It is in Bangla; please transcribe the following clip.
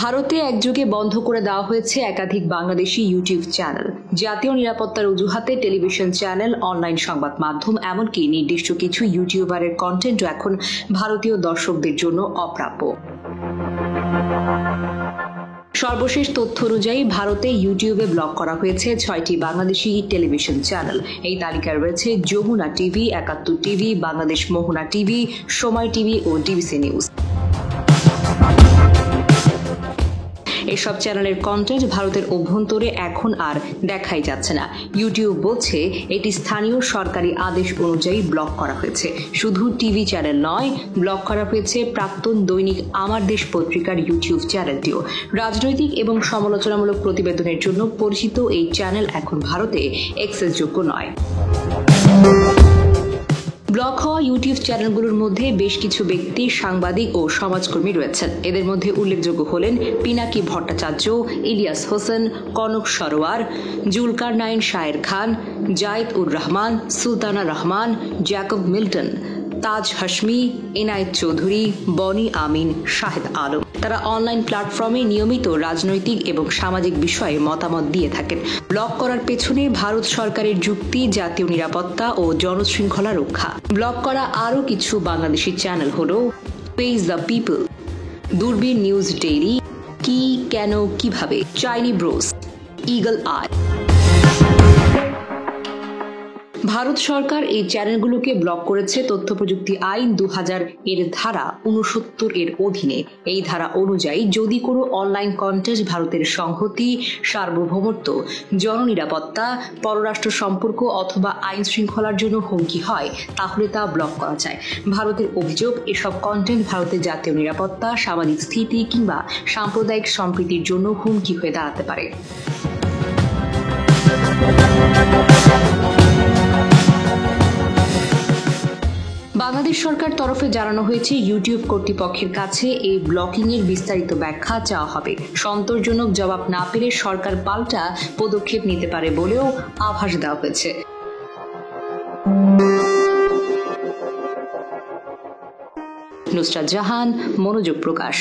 ভারতে একযোগে বন্ধ করে দেওয়া হয়েছে একাধিক বাংলাদেশি ইউটিউব চ্যানেল। জাতীয় নিরাপত্তার অজুহাতে টেলিভিশন চ্যানেল, অনলাইন সংবাদ মাধ্যম, এমনকি নির্দিষ্ট কিছু ইউটিউবারের কন্টেন্টও এখন ভারতীয় দর্শকদের জন্য অপ্রাপ্য। সর্বশেষ তথ্য অনুযায়ী ভারতে ইউটিউবে ব্লক করা হয়েছে 6টি বাংলাদেশি টেলিভিশন চ্যানেল। এই তালিকায় রয়েছে যমুনা টিভি, 71 টিভি, বাংলাদেশ মোহনা টিভি, সময় টিভি ও ডিবিসি নিউজ। এসব চ্যানেলের কন্টেন্ট ভারতের অভ্যন্তরে এখন আর দেখাই যাচ্ছে না। ইউটিউব বলছে এটি স্থানীয় সরকারি আদেশ অনুযায়ী ব্লক করা হয়েছে। শুধু টিভি চ্যানেল নয়, ব্লক করা হয়েছে প্রাক্তন দৈনিক আমার দেশ পত্রিকার ইউটিউব চ্যানেলটিও। রাজনৈতিক এবং সমালোচনামূলক প্রতিবেদনের জন্য পরিচিত এই চ্যানেল এখন ভারতে অ্যাক্সেসযোগ্য নয়। ব্লক হওয়া ইউটিউব চ্যানেলগুলোর মধ্যে বেশ কিছু ব্যক্তি, সাংবাদিক ও সমাজকর্মী রয়েছেন। এদের মধ্যে উল্লেখযোগ্য হলেন পিনাকি ভট্টাচার্য, ইলিয়াস হোসেন, কনক সরোয়ার, জুলকারনাইন শায়ের খান, জায়েদ উর রহমান, সুলতানা রহমান, জ্যাকব মিল্টন, তাজ হাশমি, এনায়েত চৌধুরী, বনি আমিন, শাহেদ আলম। তারা অনলাইন প্ল্যাটফর্মে নিয়মিত রাজনৈতিক এবং সামাজিক বিষয়ে মতামত দিয়ে থাকেন। ব্লক করার পেছনে ভারত সরকারের যুক্তি জাতীয় নিরাপত্তা ও জনশৃঙ্খলা রক্ষা। ব্লক করা আরও কিছু বাংলাদেশি চ্যানেল হল পেজ দ্য পিপল, দূরবীন নিউজ ডেইলি, কি, কেন, কিভাবে, চাইনি ব্রোস, ইগল আই। ভারত সরকার এই চ্যানেলগুলোকে ব্লক করেছে তথ্য প্রযুক্তি আইন 2000 এর ধারা 69 এর অধীনে। এই ধারা অনুযায়ী যদি কোনো অনলাইন কন্টেন্ট ভারতের সংহতি, সার্বভৌমত্ব, জননিরাপত্তা, পররাষ্ট্র সম্পর্ক অথবা আইন শৃঙ্খলার জন্য হুমকি হয়, তাহলে তা ব্লক করা যায়। ভারতের অভিযোগ, এসব কন্টেন্ট ভারতের জাতীয় নিরাপত্তা, সামাজিক স্থিতি কিংবা সাম্প্রদায়িক সম্প্রীতির জন্য হুমকি হয়ে দাঁড়াতে পারে। বাংলাদেশ সরকার তরফে জানানো হয়েছে ইউটিউব কর্তৃপক্ষের কাছে এই ব্লকিং এর বিস্তারিত ব্যাখ্যা চাওয়া হবে। সন্তোষজনক জবাব না পেলে সরকার পাল্টা পদক্ষেপ নিতে পারে বলেও আভাস দেওয়া হয়েছে। নুসরাত জাহান, মনোযোগ প্রকাশ।